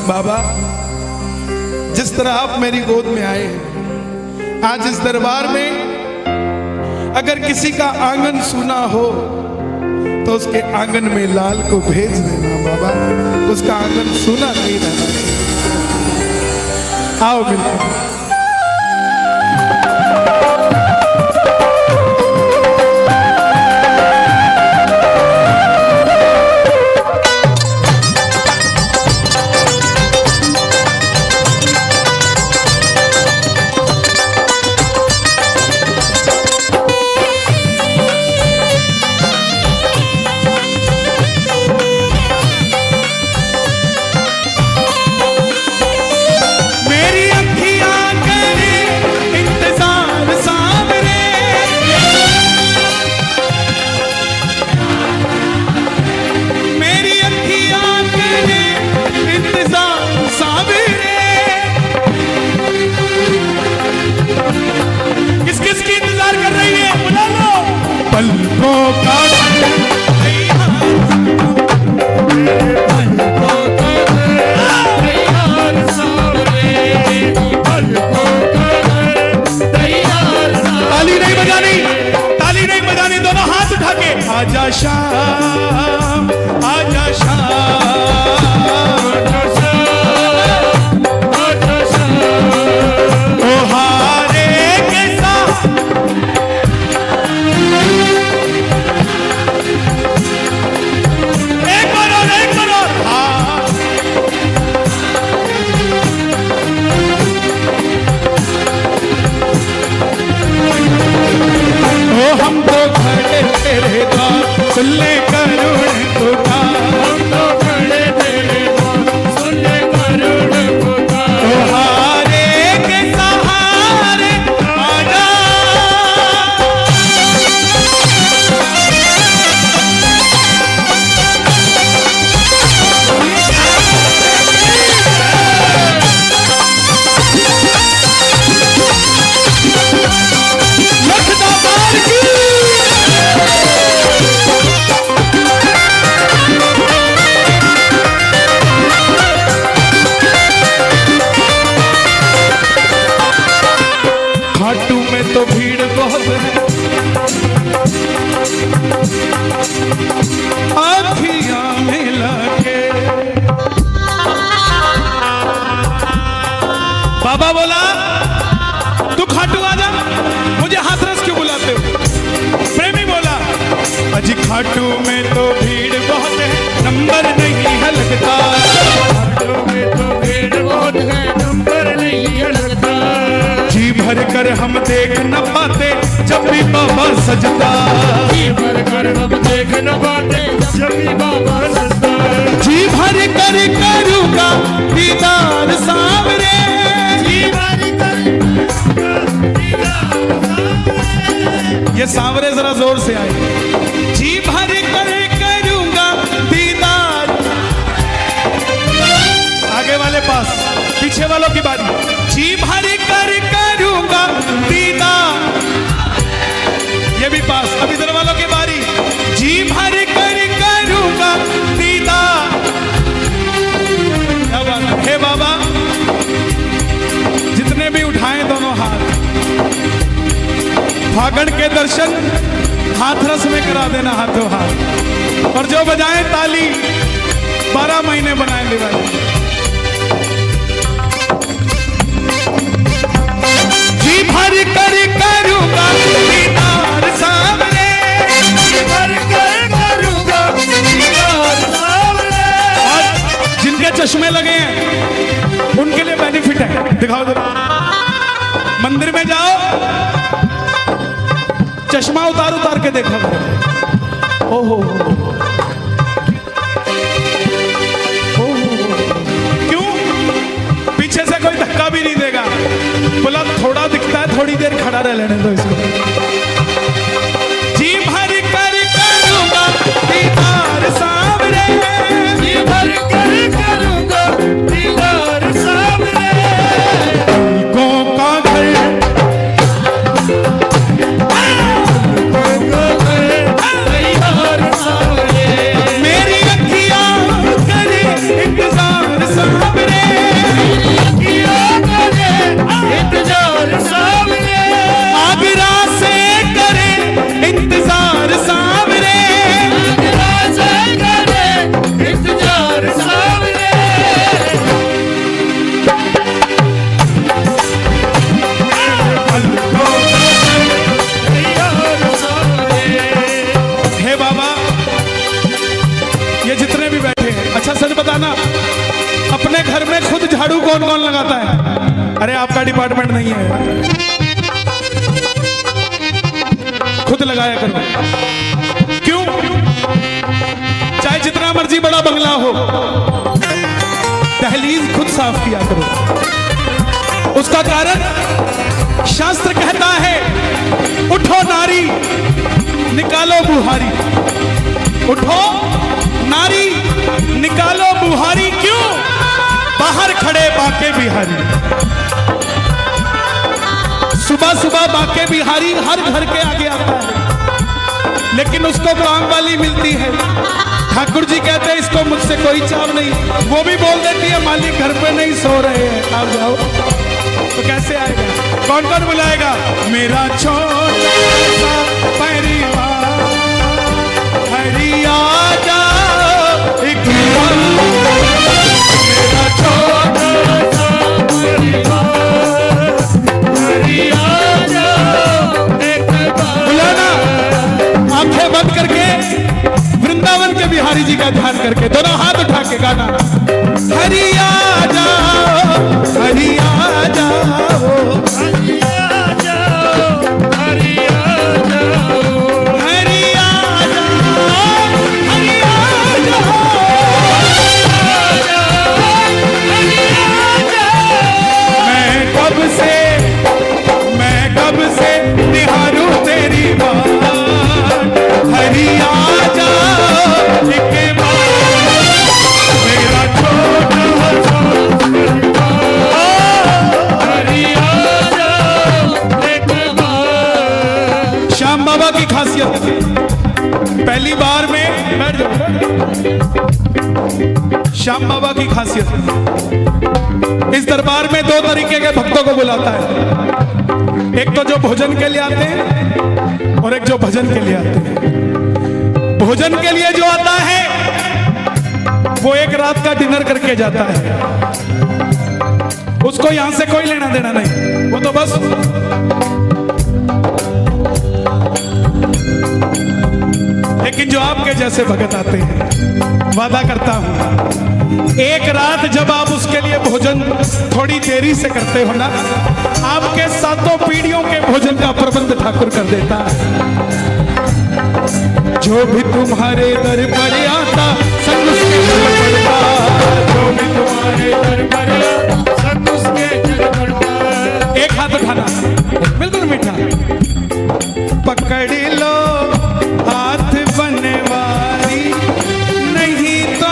बाबा, जिस तरह आप मेरी गोद में आए हैं, आज इस दरबार में अगर किसी का आंगन सूना हो तो उसके आंगन में लाल को भेज देना बाबा, उसका आंगन सूना नहीं रहना। आओ मिलकर। आजा शाम, आजा शाम, आजा शाम, ओ हारे के साथ एक बार हाँ। ओ हम तो खड़े तेरे द्वार सुन ले करुण पुकार, हम तो खड़े तेरे द्वार सुन ले करुण पुकार, ओ हारे के सहारे आजा। खाटू में तो भीड़ बहुत है, आँखियाँ मिला के बाबा बोला तू खाटू आजा, मुझे हाथरस क्यों बुलाते हो? प्रेमी बोला अजी खाटू में तो भीड़ बहुत है, नंबर नहीं है लगता, खाटू में तो भीड़ बहुत है, नंबर नहीं है लगता, जी भर कर हम देख न पाते जब भी बाबा सजदा, जी भर कर हम देख न पाते जब भी बाबा सजदा, जी भर कर करूँगा दीदार सामने, जी भर कर दीदार सामने, ये सांवरे जरा जोर से आए, जी भर कर करूँगा दीदार, आगे वाले पास पीछे वालों की बारी, जी भर कर करूँगा दीदार, ये भी पास, अब इधर वालों की बारी, जी भर कर करूँगा दीदार। क्या बात है? हे बाबा, जितने भी उठाएं दोनों हाथ, फागण के दर्शन हाथरस में करा देना हाथों हाथ, और जो बजाएं ताली 12 महीने बनाए दिवाली। जी भर कर करूँगा दीदार सामने, जी भर कर करूँगा दीदार सामने, और जिनके चश्मे लगे हैं उनके लिए बेनिफिट है, दिखाओ जरा, मंदिर में जाओ, चश्मा उतार उतार के देखा करो, ओहो क्यों? पीछे से कोई धक्का भी नहीं देगा, बोला थोड़ा दिखता है, थोड़ी देर खड़ा रह लेने दो इसको। जी भर कर करूँगा दीदार सामने, जी भर कर करूँगा दीदार सामने, पलकों का घर मेरी अखियाँ करे इंतजार सामने, गाना, अपने घर में खुद झाड़ू कौन कौन लगाता है? अरे आपका डिपार्टमेंट नहीं है, खुद लगाया करो। क्यों? चाहे जितना मर्जी बड़ा बंगला हो, दहलीज खुद साफ किया करो। उसका कारण शास्त्र कहता है, उठो नारी निकालो बुहारी, उठो नारी निकालो बुहारी। क्यों? बाहर खड़े बाके बिहारी, सुबह सुबह बाके बिहारी हर घर के आगे आता है, लेकिन उसको काम वाली मिलती है। ठाकुर जी कहते हैं इसको मुझसे कोई चाव नहीं, वो भी बोल देती है मालिक घर पे नहीं सो रहे हैं, आप जाओ। तो कैसे आएगा? कौन कौन बुलाएगा? मेरा छोटा सा परिवार हरि आजा एक बार, मेरा छोटा सा परिवार हरि आजा एक बार। बुलाना, आंखें बंद करके वृंदावन के बिहारी जी का ध्यान करके दोनों हाथ उठा के गाना, हरि आजा हरि आजा हरि आजा हरि आजा हरि आजा हरि आजा हरि आजा। मैं कब से निहारूं तेरी बात, हरि आजा एक बार, मेरा छोटा सा हरि आजा एक बार। श्याम बाबा की खासियत, पहली बार में बैठ जाओ, श्याम बाबा की खासियत इस दरबार में दो तरीके के भक्तों को बुलाता है, एक तो जो भोजन के लिए आते हैं और एक जो भजन के लिए आते हैं। भोजन के लिए जो आता है वो एक रात का डिनर करके जाता है, उसको यहां से कोई लेना देना नहीं, वो तो बस लेकिन जो आपके जैसे भगत आते हैं, वादा करता हूं एक रात जब आप उसके लिए भोजन थोड़ी देरी से करते हो ना, आपके सातों पीढ़ियों के भोजन का प्रबंध ठाकुर कर देता है। जो भी तुम्हारे दर पर आता संग उसके चल पड़ता, जो भी तुम्हारे दर पर आता संग उसके चल पड़ता। एक हाथ उठाना, बिल्कुल मीठा, पकड़ लो हाथ बनवारी नहीं तो,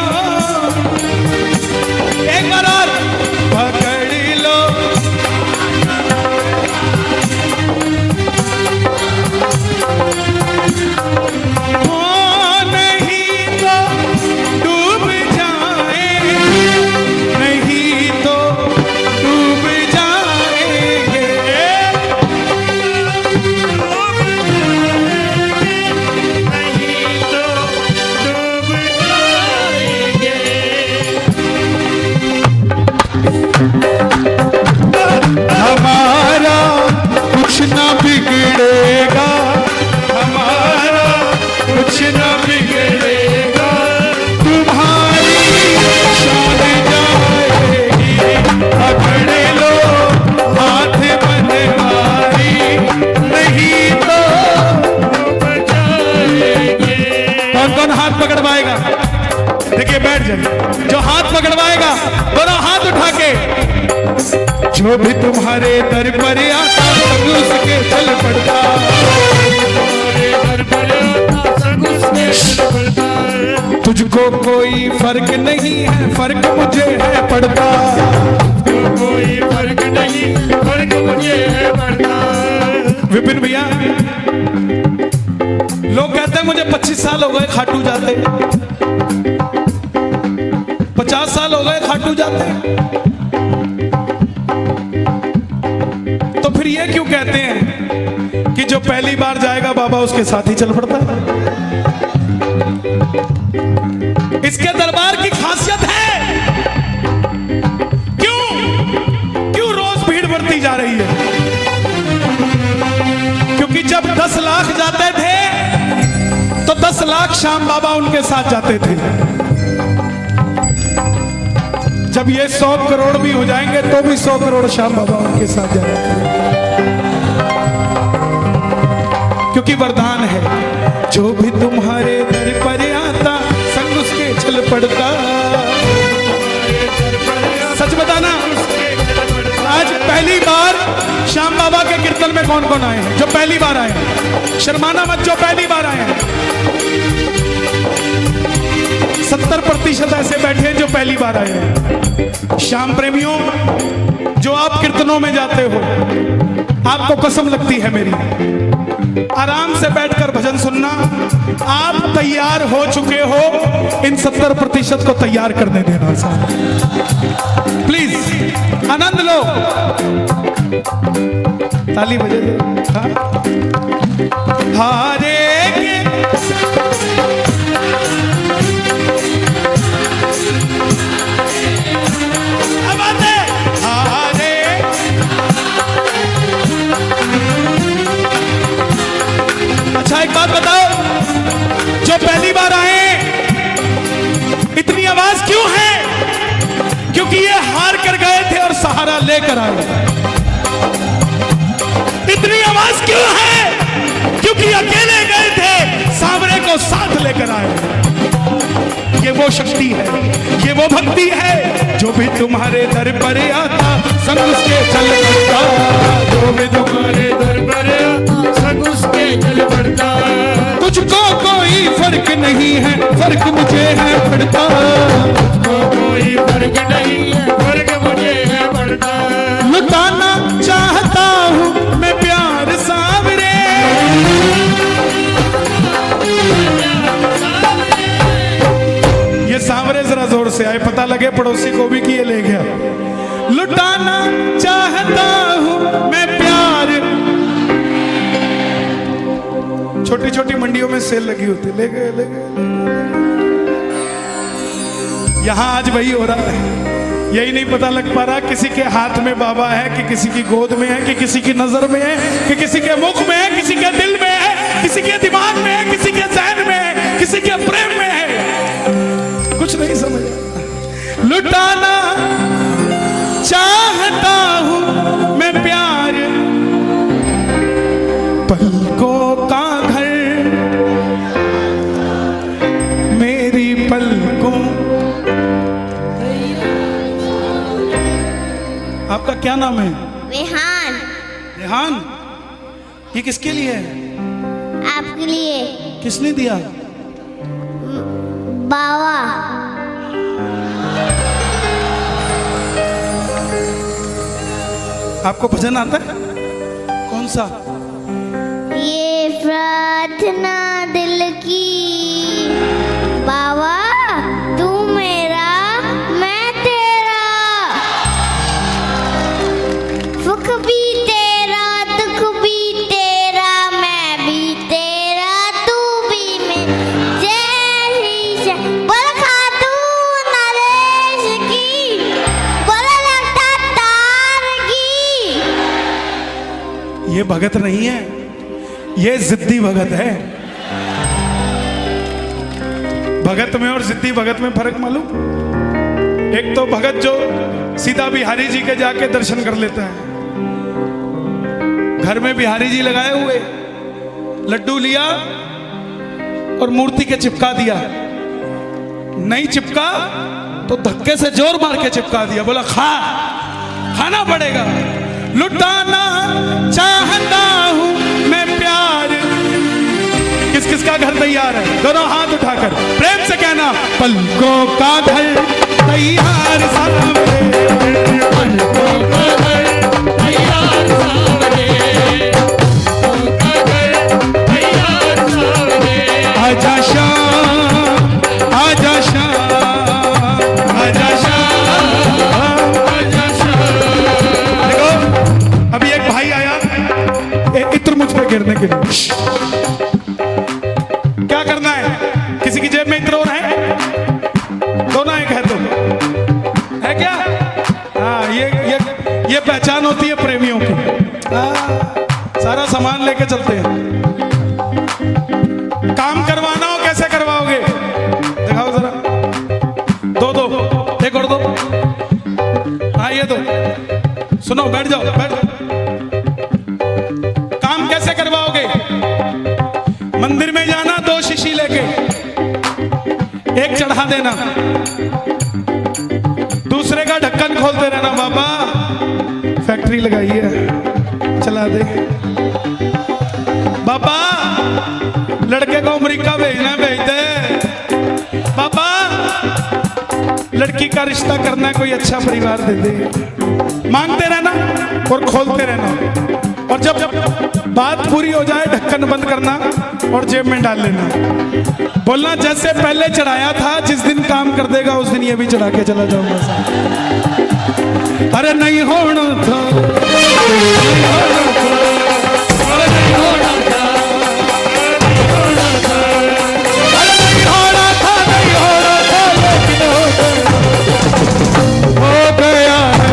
एक बार और पकड़ लो, नहीं तो डूब जाए, नहीं तो डूब जाएंगे, नहीं तो डूब जाएंगे। हमारा कुछ ना बिगड़ेगा, हमारा कुछ ना बिगड़ेगा, तुम्हारी शान जाएगी, पकड़ लो हाथ बनवारी नहीं तो बचाएंगे। कौन कौन हाथ पकड़वाएगा? देखिए बैठ जाए, जो हाथ पकड़वाएगा दोनों हाथ उठा के, जो भी तुम्हारे दर पर आता संग उसके चल पड़ता, तुझको कोई फर्क नहीं है, फर्क मुझे है पड़ता, कोई फर्क नहीं, फर्क मुझे है पड़ता। विपिन भैया, लोग कहते हैं मुझे 25 साल हो गए खाटू जाते, 50 साल हो गए खाटू जाते, तो फिर ये क्यों कहते हैं कि जो पहली बार जाएगा बाबा उसके साथ ही चल पड़ता है? इसके दरबार की खासियत है। क्यों रोज भीड़ बढ़ती जा रही है? क्योंकि जब 10 लाख जाते थे तो 10 लाख श्याम बाबा उनके साथ जाते थे। जब ये 100 करोड़ भी हो जाएंगे तो भी 100 करोड़ श्याम बाबा उनके साथ जाया करेंगे। क्योंकि वरदान है, जो भी तुम्हारे दर पर आता संग उसके चल पड़ता। सच बताना, आज पहली बार श्याम बाबा के कीर्तन में कौन कौन आए हैं? जो पहली बार आए हैं, शर्माना मत, जो पहली बार आए हैं। 70% ऐसे बैठे हैं जो पहली बार आए हैं। श्याम प्रेमियों, जो आप कीर्तनों में जाते हो, आपको कसम लगती है मेरी, आराम से बैठकर भजन सुनना। आप तैयार हो चुके हो, इन 70% को तैयार करने देना साहब। प्लीज आनंद लो, ताली बजे दो। हारे अच्छा, एक बात बताओ, जो पहली बार आए, इतनी आवाज क्यों है? क्योंकि ये हार कर गए थे और सहारा लेकर आए। इतनी आवाज क्यों है? क्योंकि अकेले गए थे, सांवरे को साथ लेकर आए। ये वो शक्ति है, ये वो भक्ति है, जो भी तुम्हारे दर पर आता संग उसके चल पड़ता। जो भी तुम्हारे दर पर आता संग उसके चल पड़ता। तुझको कोई फर्क नहीं है, फर्क मुझे है पड़ता। तुझको कोई फर्क नहीं है, फर्क मुझे है पड़ता। लुटाना चाहता हूँ मैं प्यार सांवरे, ये सांवरे जरा जोर से आए, पता लगे पड़ोसी को भी कि ये ले गया। लुटाना चाहता हूँ मैं प्यार। छोटी छोटी मंडियों में सेल लगी होती, ले गए ले गए। यहां आज वही हो रहा है। यही नहीं पता लग पा रहा किसी के हाथ में बाबा है, कि किसी की गोद में है, कि किसी की नजर में है, कि किसी के मुख में है, किसी के दिल में है, किसी के दिमाग में है, किसी के ज़हन में है, किसी के प्रेम में है। कुछ नहीं समझ। लुटाना चाहता हूं मैं प्यार, पलकों का घर मेरी पलकों। आपका क्या नाम है? रेहान। रेहान, ये किसके लिए है? आपके लिए। किसने दिया? बाबा। आपको भजन आता है? कौन सा? ये प्रार्थना दिल की, बाबा तू मेरा मैं तेरा, सुख भी तेरा दुख भी तेरा, मैं भी तेरा तू भी मैं। जय श्री श्याम बोल खातू नरेश की, बोल लगता तार की। ये भगत नहीं है, ये जिद्दी भगत है। भगत में और जिद्दी भगत में फर्क मालूम? एक तो भगत जो सीधा बिहारी जी के जाके दर्शन कर लेता है, घर में बिहारी जी लगाए हुए, लड्डू लिया और मूर्ति के चिपका दिया। नहीं चिपका तो धक्के से जोर मार के चिपका दिया, बोला खाना पड़ेगा। लुटाना चाहता हूं मैं प्यार। किस किस का घर तैयार है? दोनों हाथ उठाकर प्रेम से कहना, पलकों का घर तैयार सामने, पलकों का घर तैयार सामने, पलकों का घर तैयार सामने। आजा शाम, आजा शाम, आजा शाम, आजा शाम। देखो अभी एक भाई आया इत्र मुझ पे गिरने के लिए। क्या करना है? किसी की जेब में इत्र और है? दोनों एक है तो है क्या? हाँ, ये पहचान होती है प्रेमियों की। सारा सामान लेके चलते हैं। काम करवाना हो कैसे करवाओगे? दिखाओ जरा। दो एक और दो। दो। सुनो, बैठ जाओ, बैठ जाओ। काम कैसे करवाओगे? मंदिर में जाना, 2 शीशी लेके, एक चढ़ा देना, दूसरे का ढक्कन खोलते रहना। बाबा फैक्ट्री लगाई है, चला दे। बाबा लड़के को अमेरिका भेजना, भेज दे। बाबा लड़की का रिश्ता करना, कोई अच्छा परिवार दे दे। मांगते रहना और खोलते रहना, और जब बात पूरी हो जाए ढक्कन बंद करना और जेब में डाल लेना। बोलना जैसे पहले चढ़ाया था, जिस दिन काम कर देगा उस दिन ये भी चढ़ा के चला जाऊंगा। अरे नहीं होना था, अरे नहीं होना था, अरे नहीं होना था, नहीं होना था, लेकिन हो गया है।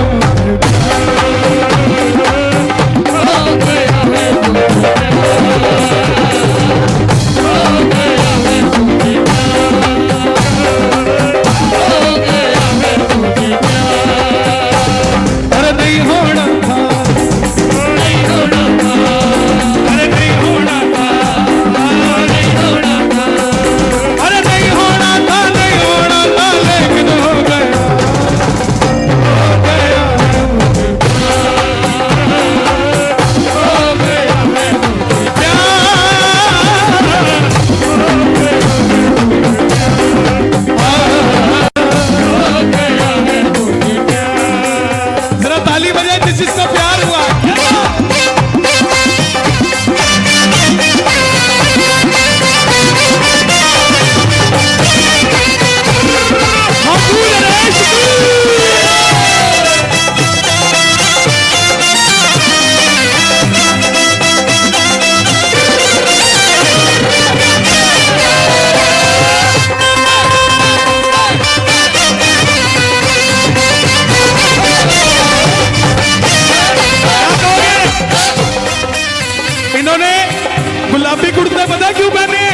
गुलाबी कुर्ते पता क्यों पहने?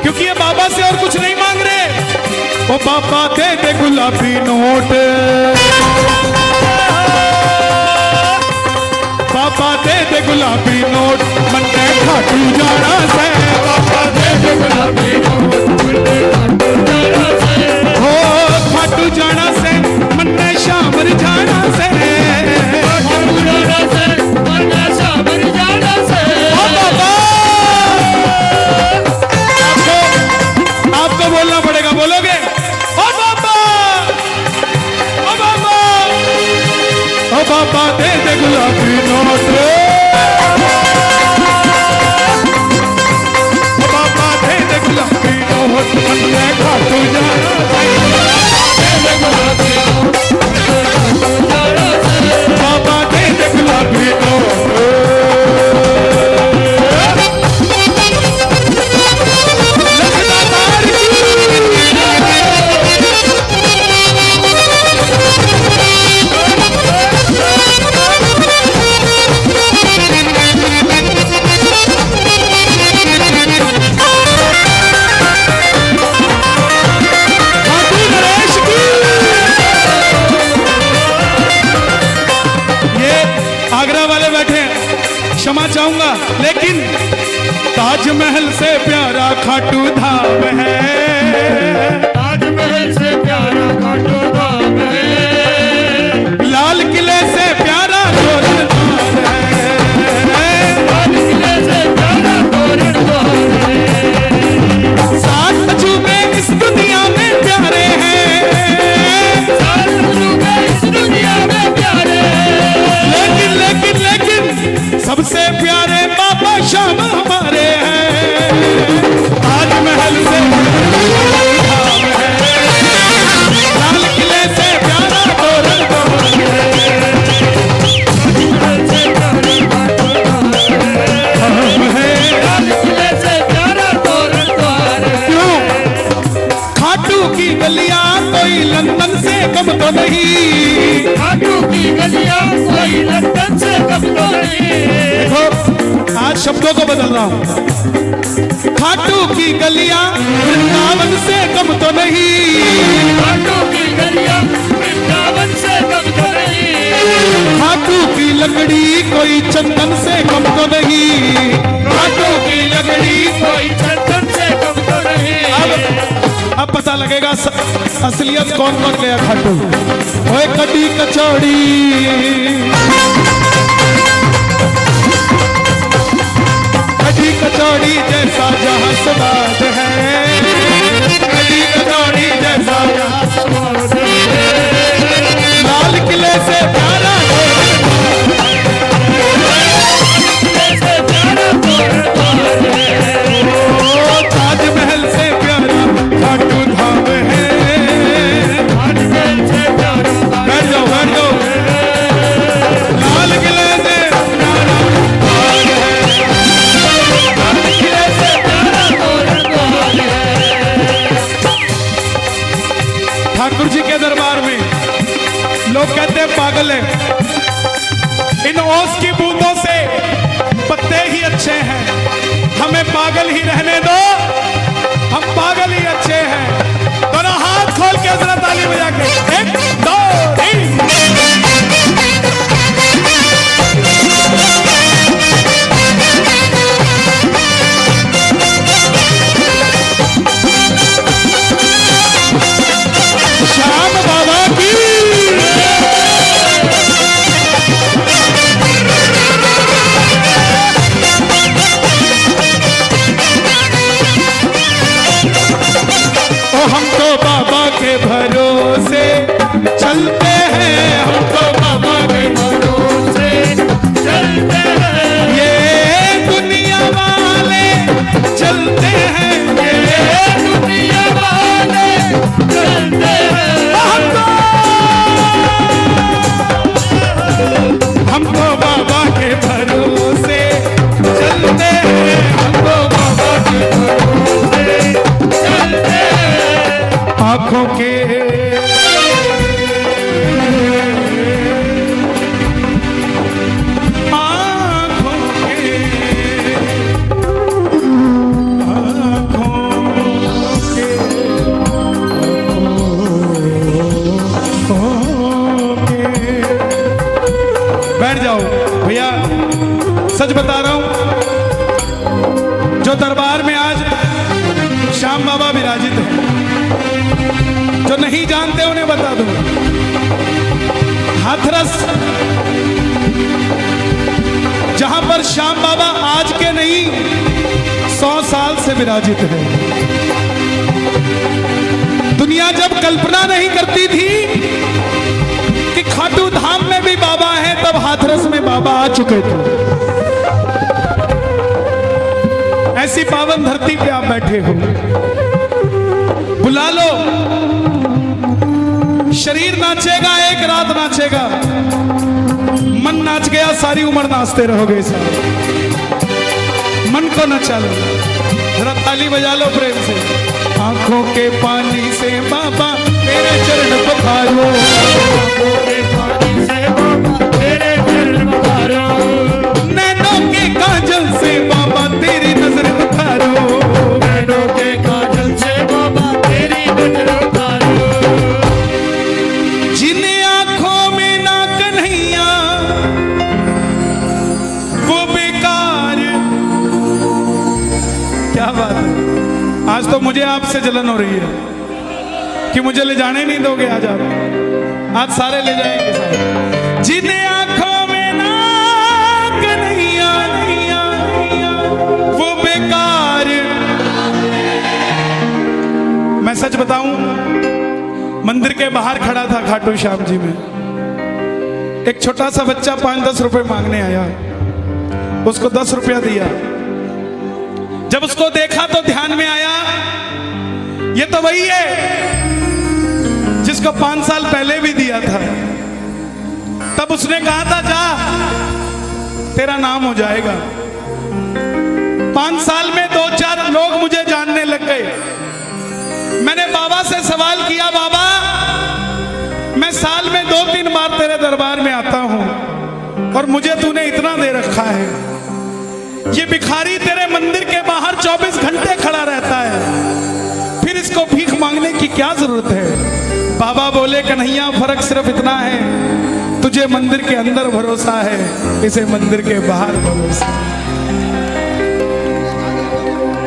क्योंकि ये बाबा से और कुछ नहीं मांग रहे। ओ बाबा दे दे गुलाबी नोट, बाबा दे दे गुलाबी नोट, मन ने खाटू जाना से। बाबा दे दे गुलाबी नोट, हो खाटू जाना से, मन ने शामर जाना से। बोलना पड़ेगा, बोलोगे? ओ बाबा, ओ बाबा, ओ बाबा दे दे गुलाबी नोट, ओ बाबा दे दे गुलाबी नोट, मन में खाटू जाना से। बाबा दे दे गुलाबी नोट। क्षमा चाहूंगा, लेकिन ताजमहल से प्यारा खाटू धाम है, ताजमहल से प्यारा खाटू धाम है, लाल किले से प्यारा तोरण द्वार है, लाल किले से प्यारा तोरण द्वार है, 7 अजूबे इस दुनिया में प्यारे हैं, 7 अजूबे इस दुनिया में प्यारे हैं, लेकिन लेकिन लेकिन सबसे प्यारे बाबा शाम हमारे हैं। ताजमहल से धाम है, लाल किले से प्यारा तोरण द्वार है, ताजमहल से प्यारा खाटू धाम है, लाल किले से प्यारा तोरण द्वार है। क्यों? खाटू की गलियां कोई लंदन से कम तो नहीं, खाटू की गलियां कोई लंदन से कम तो नहीं। देखो आज शब्दों को बदल रहा हूं। खाटू की गलियां वृंदावन से कम तो नहीं, खाटू की गलियां वृंदावन से कम तो नहीं। लकड़ी कोई चंदन से कम तो नहीं, खाटू की लकड़ी कोई चंदन से कम तो नहीं। अब पता लगेगा असलियत कौन बन गया खाटू। ओए कड़ी कचौड़ी, कड़ी कचौड़ी जैसा जहां स्वाद है, कड़ी कचौड़ी जैसा जहां स्वाद है। लाल किले से प्यारा ताजमहल से प्यारा खाटू धाम है। बैठ जाओ बैठ जाओ। लाल किले से प्यारा द्वार है, लाल किले से प्यारा द्वार है। ठाकुर जी के दरबार में लोग कहते हैं पागल है, इन ओस की बूंदों से पत्ते ही अच्छे हैं, हमें पागल ही रहने दो, हम पागल ही अच्छे हैं। दोनों हाथ खोल के जरा ताली बजा के 1 2 3। श्याम बाबा की हम तो बाबा के भरोसे चलते हैं, हम तो बाबा के भरोसे चलते हैं। ये दुनिया वाले चलते हैं, ये दुनिया वाले चलते हैं। हम तो बाबा के भरोसे चलते हैं, हम तो बाबा के भरोसे चलते हैं। आँखों के बैठ जाओ भैया, सच बता रहा हूं, जो दरबार में आज श्याम बाबा विराजित है, जो नहीं जानते उन्हें बता दूं, हाथरस जहां पर श्याम बाबा आज के नहीं 100 साल से विराजित है। दुनिया जब कल्पना नहीं करती थी कि खाटू धाम में भी बाबा हैं, तब हाथरस में बाबा आ चुके थे। ऐसी पावन धरती पे आप बैठे हो, बुला लो, शरीर नाचेगा, एक रात नाचेगा, मन नाच गया, सारी उम्र नाचते रहोगे। साहब मन को नचा लो, जरा ताली बजा लो प्रेम से। आंखों के पानी से बाबा मेरे चरण पखारो, आँखों के पानी से बाबा तेरे चरण पखारो, नैनों के काजल से बाबा तेरी नजर उतारो, नैनों के काजल से बाबा तेरी नजर उतारो। जिन आंखों में ना कन्हैया वो बेकार। क्या बात है, आज तो मुझे आपसे जलन हो रही है कि मुझे ले जाने नहीं दोगे। आज आप आज सारे ले जाएंगे सारे। जिन आंखों में ना कन्हैया वो बेकार। मैं सच बताऊं, मंदिर के बाहर खड़ा था खाटू श्याम जी में, एक छोटा सा बच्चा 5-10 रुपए मांगने आया, उसको 10 रुपया दिया। जब उसको देखा तो ध्यान में आया ये तो वही है जिसको 5 साल पहले भी दिया था। तब उसने कहा था जा तेरा नाम हो जाएगा। 5 साल में 2-4 लोग मुझे जानने लग गए। मैंने बाबा से सवाल किया, बाबा मैं साल में 2-3 बार तेरे दरबार में आता हूं और मुझे तूने इतना दे रखा है, ये भिखारी तेरे मंदिर के बाहर 24 घंटे खड़ा रहता है, फिर इसको भीख मांगने की क्या जरूरत है। बाबा बोले कन्हैया फर्क सिर्फ इतना है, तू तुझे मंदिर के अंदर भरोसा है, इसे मंदिर के बाहर भरोसा।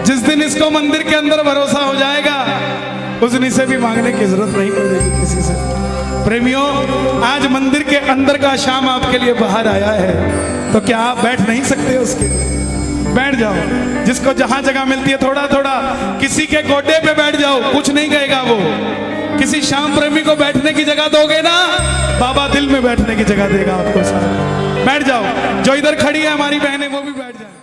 जिस दिन इसको मंदिर के अंदर भरोसा हो जाएगा, उस दिन इसे भी मांगने की जरूरत नहीं पड़ेगी किसी से। प्रेमियों, आज मंदिर के अंदर का शाम आपके लिए बाहर आया है, तो क्या आप बैठ नहीं सकते उसके? बैठ जाओ। जिसको जहां जगह मिलती है थोड़ा थोड़ा, किसी के गोडे पे बैठ जाओ, कुछ नहीं कहेगा वो। किसी श्याम प्रेमी को बैठने की जगह दोगे ना, बाबा दिल में बैठने की जगह देगा आपको। साथ बैठ जाओ। जो इधर खड़ी है हमारी बहनें, वो भी बैठ जाए।